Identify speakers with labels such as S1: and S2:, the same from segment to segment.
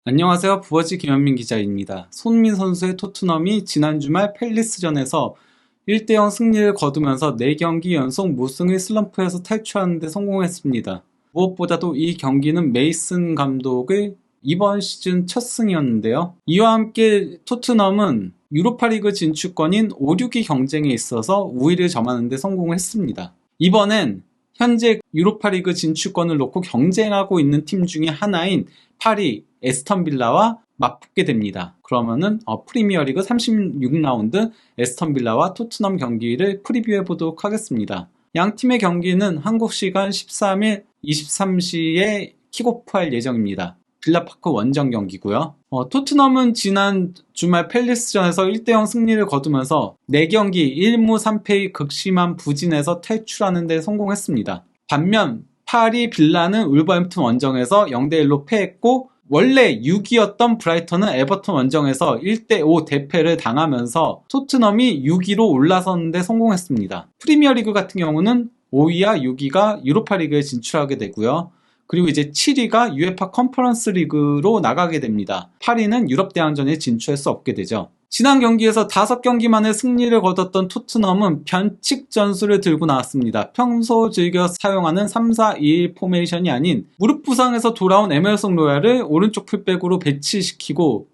S1: 안녕하세요. 부어지 김현민 기자입니다. 손흥민 선수의 토트넘이 지난 주말 팰리스전에서 1대0 승리를 거두면서 4경기 연속 무승의 슬럼프에서 탈출하는 데 성공했습니다. 무엇보다도 이 경기는 메이슨 감독의 이번 시즌 첫 승이었는데요. 이와 함께 토트넘은 유로파리그 진출권인 5, 6위 경쟁에 있어서 우위를 점하는 데 성공했습니다. 이번엔 현재 유로파리그 진출권을 놓고 경쟁하고 있는 팀 중에 하나인 파리 에스턴 빌라와 맞붙게 됩니다. 그러면은 프리미어리그 36라운드 에스턴 빌라와 토트넘 경기를 프리뷰해 보도록 하겠습니다. 양 팀의 경기는 한국 시간 13일 23시에 킥오프할 예정입니다. 빌라파크 원정 경기고요. 토트넘은 지난 주말 팰리스전에서 1대0 승리를 거두면서 4경기 1무 3패의 극심한 부진에서 탈출하는 데 성공했습니다. 반면 파리 빌라는 울버햄튼 원정에서 0대1로 패했고, 원래 6위였던 브라이턴은 에버턴 원정에서 1대5 대패를 당하면서 토트넘이 6위로 올라서는데 성공했습니다. 프리미어리그 같은 경우는 5위와 6위가 유로파리그에 진출하게 되고요. 그리고 이제 7위가 UEFA 컨퍼런스 리그로 나가게 됩니다. 8위는 유럽 대항전에 진출할 수 없게 되죠. 지난 경기에서 5경기 만에 승리를 거뒀던 토트넘은 변칙 전술을 들고 나왔습니다. 평소 즐겨 사용하는 3-4-2-1 포메이션이 아닌 무릎 부상에서 돌아온 에메르송 로얄을 오른쪽 풀백으로 배치시키고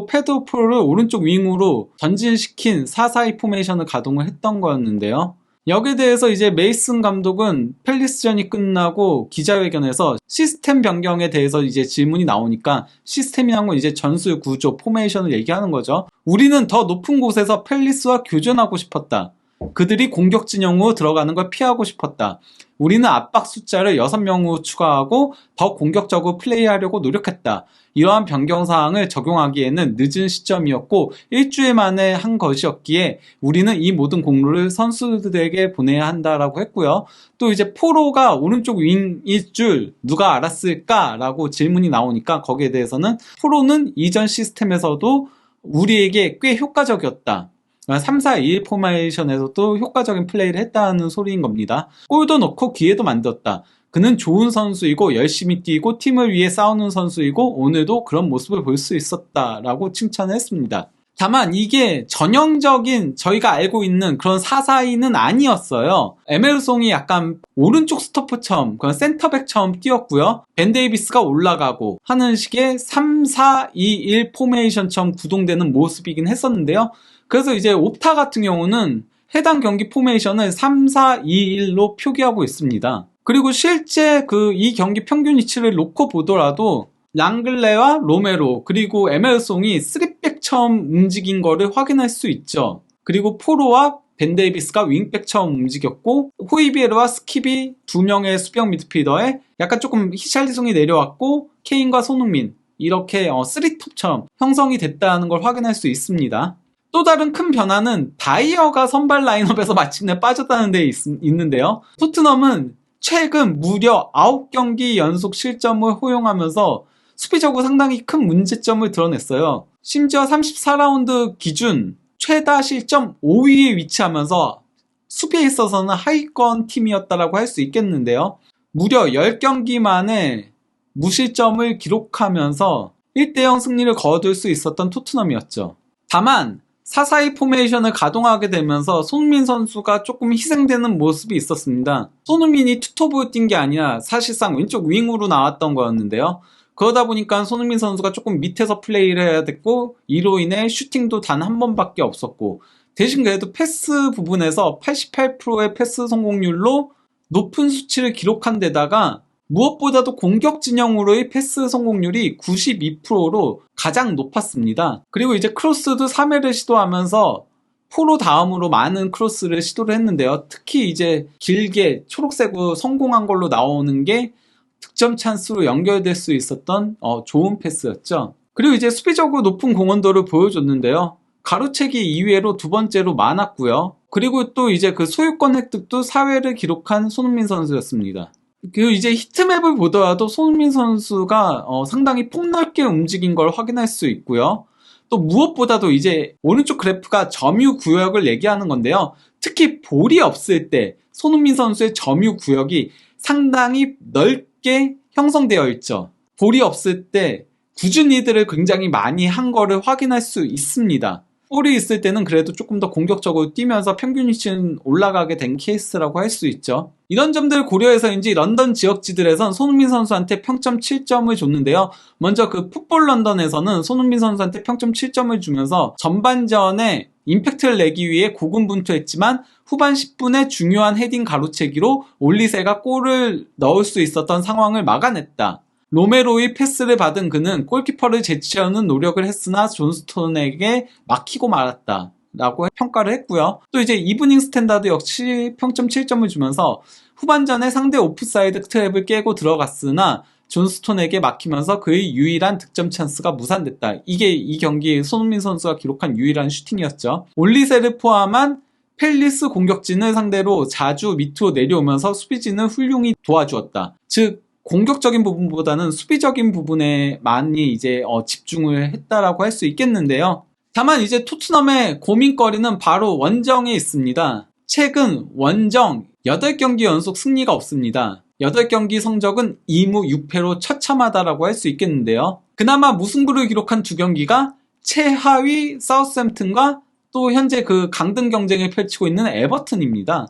S1: 페드 프로를 오른쪽 윙으로 전진시킨 4-4-2 포메이션을 가동을 했던 거였는데요. 여기에 대해서 이제 메이슨 감독은 팰리스전이 끝나고 기자회견에서 시스템 변경에 대해서 이제 질문이 나오니까 시스템이란 건 이제 전술 구조, 포메이션을 얘기하는 거죠. 우리는 더 높은 곳에서 팰리스와 교전하고 싶었다. 그들이 공격 진영으로 들어가는 걸 피하고 싶었다. 우리는 압박 숫자를 6명으로 추가하고 더 공격적으로 플레이하려고 노력했다. 이러한 변경사항을 적용하기에는 늦은 시점이었고 일주일 만에 한 것이었기에 우리는 이 모든 공로를 선수들에게 보내야 한다라고 했고요. 또 이제 포로가 오른쪽 윙일 줄 누가 알았을까? 라고 질문이 나오니까 거기에 대해서는 포로는 이전 시스템에서도 우리에게 꽤 효과적이었다. 3-4-2-1 포메이션에서도 효과적인 플레이를 했다는 소리인 겁니다. 골도 넣고 기회도 만들었다. 그는 좋은 선수이고 열심히 뛰고 팀을 위해 싸우는 선수이고 오늘도 그런 모습을 볼 수 있었다라고 칭찬을 했습니다. 다만 이게 전형적인 저희가 알고 있는 그런 4-4-2는 아니었어요. 에메르송이 약간 오른쪽 스토퍼처럼 그런 센터백처럼 뛰었고요. 벤 데이비스가 올라가고 하는 식의 3-4-2-1 포메이션처럼 구동되는 모습이긴 했었는데요. 그래서 이제 옵타 같은 경우는 해당 경기 포메이션을 3-4-2-1로 표기하고 있습니다. 그리고 실제 이 경기 평균 위치를 놓고 보더라도 랑글레와 로메로 그리고 에메르송이 3백처럼 움직인 거를 확인할 수 있죠. 그리고 포로와 벤 데이비스가 윙백처럼 움직였고 호이비에르와 스킵이 2명의 수비형 미드필더에 약간 조금 히샬리송이 내려왔고 케인과 손흥민 이렇게 3톱처럼 형성이 됐다는 걸 확인할 수 있습니다. 또 다른 큰 변화는 다이어가 선발 라인업에서 마침내 빠졌다는 데 있는데요. 토트넘은 최근 무려 9경기 연속 실점을 허용하면서 수비적으로 상당히 큰 문제점을 드러냈어요. 심지어 34라운드 기준 최다 실점 5위에 위치하면서 수비에 있어서는 하위권 팀이었다라고 할 수 있겠는데요. 무려 10경기 만에 무실점을 기록하면서 1대0 승리를 거둘 수 있었던 토트넘이었죠. 다만 4-4-2 포메이션을 가동하게 되면서 손흥민 선수가 조금 희생되는 모습이 있었습니다. 손흥민이 투톱으로 뛴 게 아니라 사실상 왼쪽 윙으로 나왔던 거였는데요. 그러다 보니까 손흥민 선수가 조금 밑에서 플레이를 해야 됐고 이로 인해 슈팅도 단 한 번밖에 없었고 대신 그래도 패스 부분에서 88%의 패스 성공률로 높은 수치를 기록한 데다가 무엇보다도 공격 진영으로의 패스 성공률이 92%로 가장 높았습니다. 그리고 이제 크로스도 3회를 시도하면서 포로 다음으로 많은 크로스를 시도를 했는데요. 특히 이제 길게 초록색으로 성공한 걸로 나오는 게 득점 찬스로 연결될 수 있었던 좋은 패스였죠. 그리고 이제 수비적으로 높은 공헌도를 보여줬는데요. 가로채기 이외로 두 번째로 많았고요. 그리고 또 이제 그 소유권 획득도 4회를 기록한 손흥민 선수였습니다. 그리고 이제 히트맵을 보더라도 손흥민 선수가 상당히 폭넓게 움직인 걸 확인할 수 있고요. 또 무엇보다도 이제 오른쪽 그래프가 점유 구역을 얘기하는 건데요. 특히 볼이 없을 때 손흥민 선수의 점유 구역이 상당히 넓게 형성되어 있죠. 볼이 없을 때 꾸준히들을 굉장히 많이 한 거를 확인할 수 있습니다. 볼이 있을 때는 그래도 조금 더 공격적으로 뛰면서 평균치는 올라가게 된 케이스라고 할 수 있죠. 이런 점들을 고려해서인지 런던 지역지들에선 손흥민 선수한테 평점 7점을 줬는데요. 먼저 그 풋볼 런던에서는 손흥민 선수한테 평점 7점을 주면서 전반전에 임팩트를 내기 위해 고군분투했지만 후반 10분에 중요한 헤딩 가로채기로 올리세가 골을 넣을 수 있었던 상황을 막아냈다. 로메로의 패스를 받은 그는 골키퍼를 제치려는 노력을 했으나 존스톤에게 막히고 말았다 라고 평가를 했고요. 또 이제 이브닝 스탠다드 역시 평점 7점을 주면서 후반전에 상대 오프사이드 트랩을 깨고 들어갔으나 존스톤에게 막히면서 그의 유일한 득점 찬스가 무산됐다. 이게 이 경기 손흥민 선수가 기록한 유일한 슈팅이었죠. 올리세를 포함한 팰리스 공격진을 상대로 자주 밑으로 내려오면서 수비진을 훌륭히 도와주었다. 즉 공격적인 부분보다는 수비적인 부분에 많이 이제 집중을 했다라고 할 수 있겠는데요. 다만 이제 토트넘의 고민거리는 바로 원정에 있습니다. 최근 원정 8경기 연속 승리가 없습니다. 8경기 성적은 2무 6패로 처참하다라고 할 수 있겠는데요. 그나마 무승부를 기록한 2경기가 최하위 사우스햄튼과 또 현재 그 강등 경쟁을 펼치고 있는 에버튼입니다.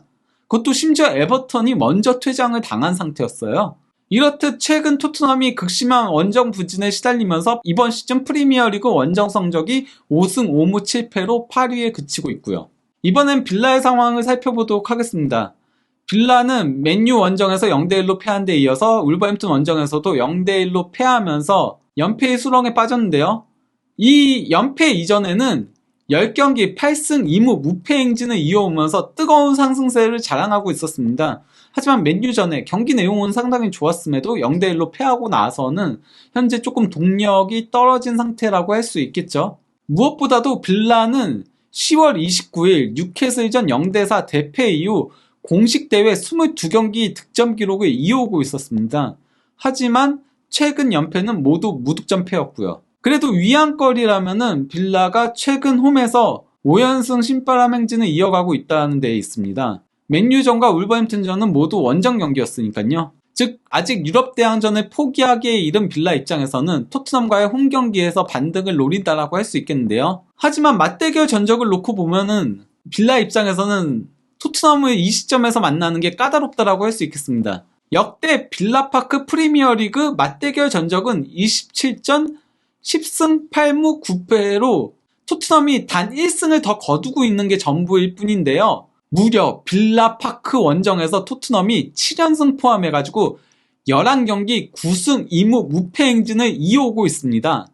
S1: 그것도 심지어 에버턴이 먼저 퇴장을 당한 상태였어요. 이렇듯 최근 토트넘이 극심한 원정 부진에 시달리면서 이번 시즌 프리미어리그 원정 성적이 5승 5무 7패로 8위에 그치고 있고요. 이번엔 빌라의 상황을 살펴보도록 하겠습니다. 빌라는 맨유 원정에서 0대1로 패한 데 이어서 울버햄튼 원정에서도 0대1로 패하면서 연패의 수렁에 빠졌는데요. 이 연패 이전에는 10경기 8승 2무 무패 행진을 이어오면서 뜨거운 상승세를 자랑하고 있었습니다. 하지만 맨유전에 경기 내용은 상당히 좋았음에도 0대1로 패하고 나서는 현재 조금 동력이 떨어진 상태라고 할 수 있겠죠. 무엇보다도 빌라는 10월 29일 뉴캐슬전 0대4 대패 이후 공식 대회 22경기 득점 기록을 이어오고 있었습니다. 하지만 최근 연패는 모두 무득점패였고요. 그래도 위안거리라면은 빌라가 최근 홈에서 5연승 신바람 행진을 이어가고 있다는 데 있습니다. 맨유전과 울버햄튼전은 모두 원정 경기였으니까요. 즉 아직 유럽 대항전을 포기하기에 이른 빌라 입장에서는 토트넘과의 홈 경기에서 반등을 노린다라고 할 수 있겠는데요. 하지만 맞대결 전적을 놓고 보면은 빌라 입장에서는 토트넘을 이 시점에서 만나는 게 까다롭다라고 할 수 있겠습니다. 역대 빌라파크 프리미어리그 맞대결 전적은 27전 10승 8무 9패로 토트넘이 단 1승을 더 거두고 있는 게 전부일 뿐인데요. 무려 빌라파크 원정에서 토트넘이 7연승 포함해가지고 11경기 9승 2무 무패 행진을 이어오고 있습니다.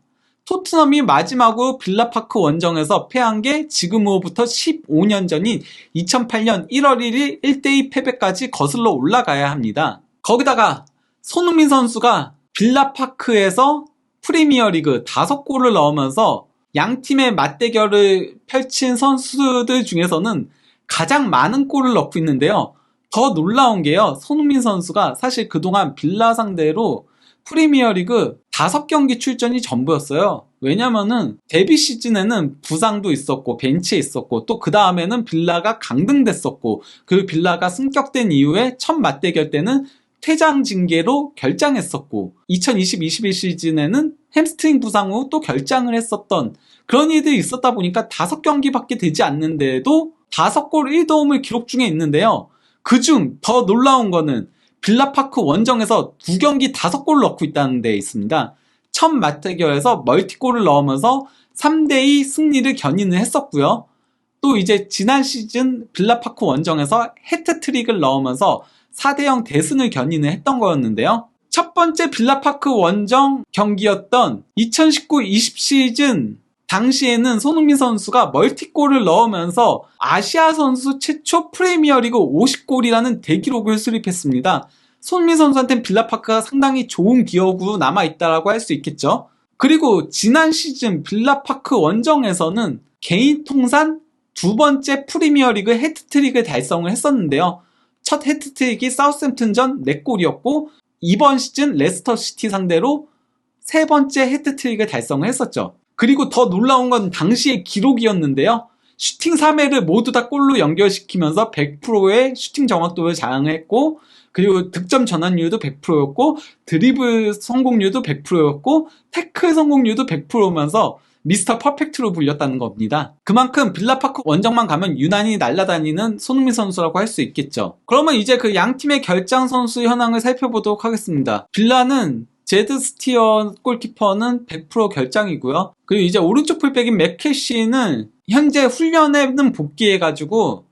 S1: 토트넘이 마지막으로 빌라파크 원정에서 패한 게 지금으로부터 15년 전인 2008년 1월 1일 1대2 패배까지 거슬러 올라가야 합니다. 거기다가 손흥민 선수가 빌라파크에서 프리미어리그 5골을 넣으면서 양팀의 맞대결을 펼친 선수들 중에서는 가장 많은 골을 넣고 있는데요. 더 놀라운 게요. 손흥민 선수가 사실 그동안 빌라 상대로 프리미어리그 5경기 출전이 전부였어요. 왜냐면은 데뷔 시즌에는 부상도 있었고 벤치에 있었고 또 그 다음에는 빌라가 강등됐었고 그 빌라가 승격된 이후에 첫 맞대결 때는 퇴장 징계로 결장했었고 2020-21 시즌에는 햄스트링 부상 후 또 결장을 했었던 그런 일들이 있었다 보니까 5경기밖에 되지 않는데도 5골 1도움을 기록 중에 있는데요. 그중 더 놀라운 거는 빌라파크 원정에서 2경기 5골 넣고 있다는 데 있습니다. 첫 맞대결에서 멀티골을 넣으면서 3대2 승리를 견인을 했었고요. 또 이제 지난 시즌 빌라파크 원정에서 해트트릭을 넣으면서 4대0 대승을 견인을 했던 거였는데요. 첫 번째 빌라파크 원정 경기였던 2019-20 시즌 당시에는 손흥민 선수가 멀티골을 넣으면서 아시아 선수 최초 프리미어리그 50골이라는 대기록을 수립했습니다. 손흥민 선수한테는 빌라파크가 상당히 좋은 기억으로 남아있다고 할 수 있겠죠. 그리고 지난 시즌 빌라파크 원정에서는 개인 통산 2번째 프리미어리그 해트트릭을 달성을 했었는데요. 첫 해트트릭이 사우스햄튼전 4골이었고 이번 시즌 레스터시티 상대로 3번째 해트트릭을 달성을 했었죠. 그리고 더 놀라운 건 당시의 기록이었는데요. 슈팅 3회를 모두 다 골로 연결시키면서 100%의 슈팅 정확도를 자랑했고, 그리고 득점 전환율도 100%였고, 드리블 성공률도 100%였고, 태클 성공률도 100%면서 미스터 퍼펙트로 불렸다는 겁니다. 그만큼 빌라파크 원정만 가면 유난히 날아다니는 손흥민 선수라고 할 수 있겠죠. 그러면 이제 그 양 팀의 결장 선수 현황을 살펴보도록 하겠습니다. 빌라는 제드 스티어 골키퍼는 100% 결장이고요. 그리고 이제 오른쪽 풀백인 맥캐시는 현재 훈련에는 복귀해가지고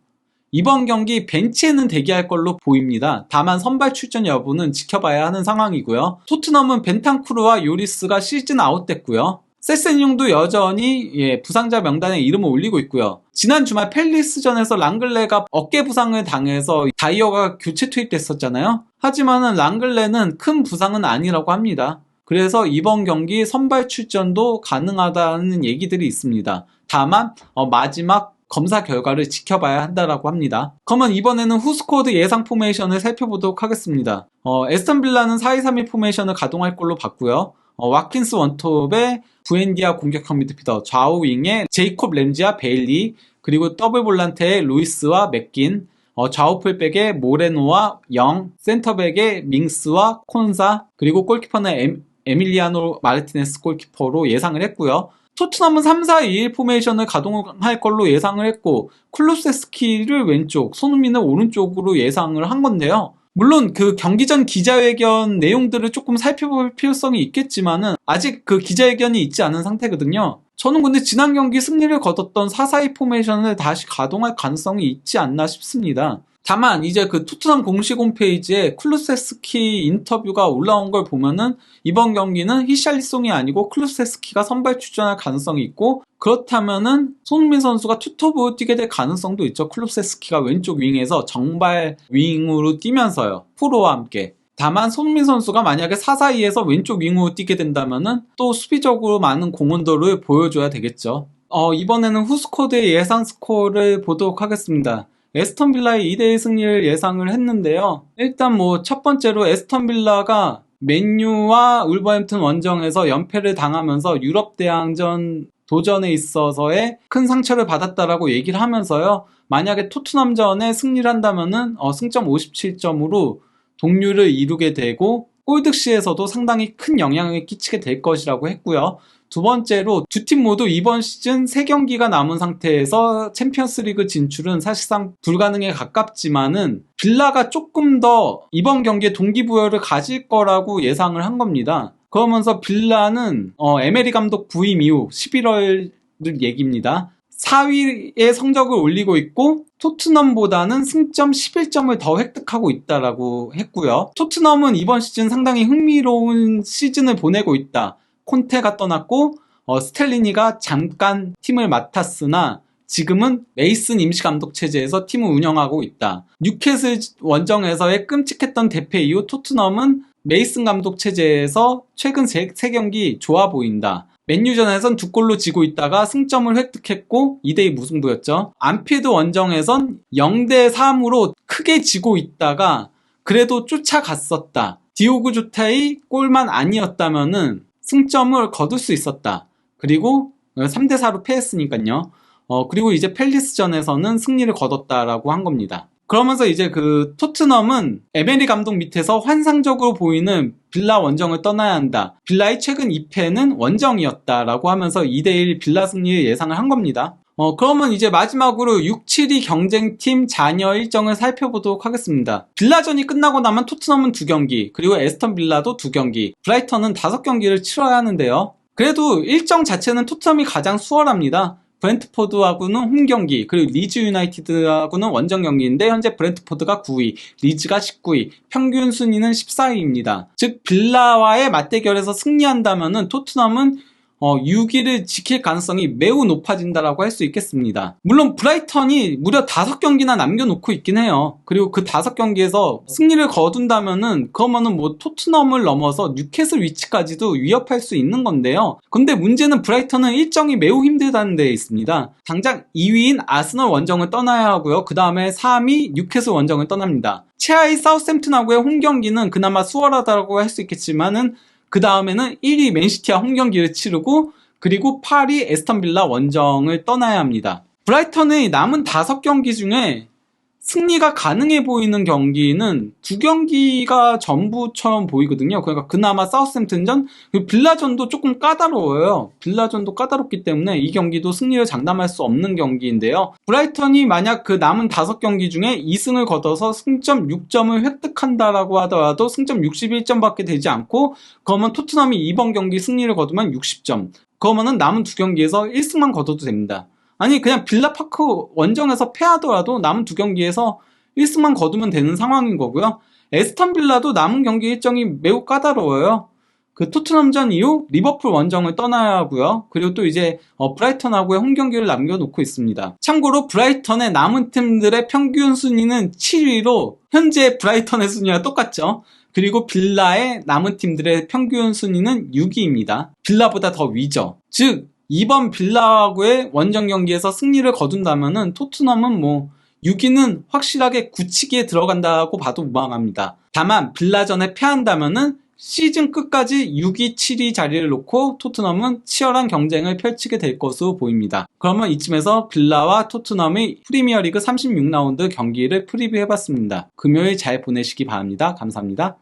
S1: 이번 경기 벤치에는 대기할 걸로 보입니다. 다만 선발 출전 여부는 지켜봐야 하는 상황이고요. 토트넘은 벤탄쿠르와 요리스가 시즌 아웃됐고요. 세세뇽도 여전히 부상자 명단에 이름을 올리고 있고요. 지난 주말 팰리스전에서 랑글레가 어깨 부상을 당해서 다이어가 교체 투입됐었잖아요. 하지만은 랑글레는 큰 부상은 아니라고 합니다. 그래서 이번 경기 선발 출전도 가능하다는 얘기들이 있습니다. 다만 마지막 검사 결과를 지켜봐야 한다라고 합니다. 그러면 이번에는 후스코드 예상 포메이션을 살펴보도록 하겠습니다. 에스턴 빌라는 4-2-3-1 포메이션을 가동할 걸로 봤고요. 와킨스 원톱에 부엔디아 공격형 미드필더, 좌우 윙에 제이콥 램지와 베일리, 그리고 더블 볼란테에 루이스와 맥긴, 좌우 풀백에 모레노와 영, 센터백에 밍스와 콘사, 그리고 골키퍼는 에밀리아노 마르티네스 골키퍼로 예상을 했고요. 토트넘은 3-4-2-1 포메이션을 가동할 걸로 예상을 했고, 쿨루세스키를 왼쪽, 손흥민을 오른쪽으로 예상을 한 건데요. 물론 그 경기 전 기자회견 내용들을 조금 살펴볼 필요성이 있겠지만은 아직 그 기자회견이 있지 않은 상태거든요. 저는 근데 지난 경기 승리를 거뒀던 4-4-2 포메이션을 다시 가동할 가능성이 있지 않나 싶습니다. 다만 이제 그 토트넘 공식 홈페이지에 쿨루세스키 인터뷰가 올라온 걸 보면은 이번 경기는 히샬리송이 아니고 쿨루세스키가 선발 출전할 가능성이 있고, 그렇다면은 손흥민 선수가 투톱으로 뛰게 될 가능성도 있죠. 쿨루세스키가 왼쪽 윙에서 정발 윙으로 뛰면서요. 프로와 함께. 다만 손흥민 선수가 만약에 4-4-2에서 왼쪽 윙으로 뛰게 된다면은 또 수비적으로 많은 공헌도를 보여줘야 되겠죠. 이번에는 후스코드의 예상 스코어를 보도록 하겠습니다. 에스턴 빌라의 2대1 승리를 예상을 했는데요. 일단 첫 번째로 에스턴 빌라가 맨유와 울버햄튼 원정에서 연패를 당하면서 유럽 대항전 도전에 있어서의 큰 상처를 받았다라고 얘기를 하면서요. 만약에 토트넘전에 승리를 한다면은 승점 57점으로 동률을 이루게 되고 골득시에서도 상당히 큰 영향을 끼치게 될 것이라고 했고요. 두 번째로 두 팀 모두 이번 시즌 3경기가 남은 상태에서 챔피언스리그 진출은 사실상 불가능에 가깝지만은 빌라가 조금 더 이번 경기에 동기부여를 가질 거라고 예상을 한 겁니다. 그러면서 빌라는 에메리 감독 부임 이후 11월 얘기입니다. 4위의 성적을 올리고 있고 토트넘보다는 승점 11점을 더 획득하고 있다라고 했고요. 토트넘은 이번 시즌 상당히 흥미로운 시즌을 보내고 있다. 콘테가 떠났고 스텔리니가 잠깐 팀을 맡았으나 지금은 메이슨 임시감독 체제에서 팀을 운영하고 있다. 뉴캐슬 원정에서의 끔찍했던 대패 이후 토트넘은 메이슨 감독 체제에서 최근 3경기 좋아 보인다. 맨유전에선 2골로 지고 있다가 승점을 획득했고 2대2 무승부였죠. 안필드 원정에선 0대3으로 크게 지고 있다가 그래도 쫓아갔었다. 디오구 조타의 골만 아니었다면은 승점을 거둘 수 있었다. 그리고 3대4로 패했으니까요. 그리고 이제 팰리스전에서는 승리를 거뒀다라고 한 겁니다. 그러면서 이제 그 토트넘은 에메리 감독 밑에서 환상적으로 보이는 빌라 원정을 떠나야 한다. 빌라의 최근 2패는 원정이었다라고 하면서 2대1 빌라 승리를 예상을 한 겁니다. 그러면 이제 마지막으로 6-7위 경쟁팀 잔여 일정을 살펴보도록 하겠습니다. 빌라전이 끝나고 나면 토트넘은 2경기, 그리고 에스턴 빌라도 2경기, 브라이턴은 5경기를 치러야 하는데요. 그래도 일정 자체는 토트넘이 가장 수월합니다. 브렌트포드하고는 홈경기, 그리고 리즈 유나이티드하고는 원정 경기인데 현재 브렌트포드가 9위, 리즈가 19위, 평균 순위는 14위입니다. 즉 빌라와의 맞대결에서 승리한다면은 토트넘은 6위를 지킬 가능성이 매우 높아진다라고 할 수 있겠습니다. 물론 브라이턴이 무려 5경기나 남겨놓고 있긴 해요. 그리고 그 5경기에서 승리를 거둔다면은 그러면은 토트넘을 넘어서 뉴캐슬 위치까지도 위협할 수 있는 건데요. 근데 문제는 브라이턴은 일정이 매우 힘들다는 데에 있습니다. 당장 2위인 아스널 원정을 떠나야 하고요. 그 다음에 3위 뉴캐슬 원정을 떠납니다. 최하위 사우스햄튼하고의 홈경기는 그나마 수월하다고 할 수 있겠지만은 그 다음에는 1위 맨시티와 홈경기를 치르고 그리고 8위 에스턴 빌라 원정을 떠나야 합니다. 브라이턴의 남은 5경기 중에 승리가 가능해 보이는 경기는 2경기가 전부처럼 보이거든요. 그러니까 그나마 사우스햄튼전, 빌라전도 조금 까다로워요. 빌라전도 까다롭기 때문에 이 경기도 승리를 장담할 수 없는 경기인데요. 브라이턴이 만약 그 남은 5경기 중에 2승을 거둬서 승점 6점을 획득한다라고 하더라도 승점 61점밖에 되지 않고, 그러면 토트넘이 이번 경기 승리를 거두면 60점. 그러면은 남은 2경기에서 1승만 거둬도 됩니다. 아니 그냥 빌라파크 원정에서 패하더라도 남은 2경기에서 1승만 거두면 되는 상황인 거고요. 에스턴 빌라도 남은 경기 일정이 매우 까다로워요. 그 토트넘전 이후 리버풀 원정을 떠나야 하고요. 그리고 또 이제 브라이턴하고의 홈 경기를 남겨놓고 있습니다. 참고로 브라이턴의 남은 팀들의 평균 순위는 7위로 현재 브라이턴의 순위와 똑같죠. 그리고 빌라의 남은 팀들의 평균 순위는 6위입니다. 빌라보다 더 위죠. 즉 이번 빌라하고의 원정 경기에서 승리를 거둔다면은 토트넘은 6위는 확실하게 굳히기에 들어간다고 봐도 무방합니다. 다만 빌라전에 패한다면은 시즌 끝까지 6위, 7위 자리를 놓고 토트넘은 치열한 경쟁을 펼치게 될 것으로 보입니다. 그러면 이쯤에서 빌라와 토트넘의 프리미어리그 36라운드 경기를 프리뷰해봤습니다. 금요일 잘 보내시기 바랍니다. 감사합니다.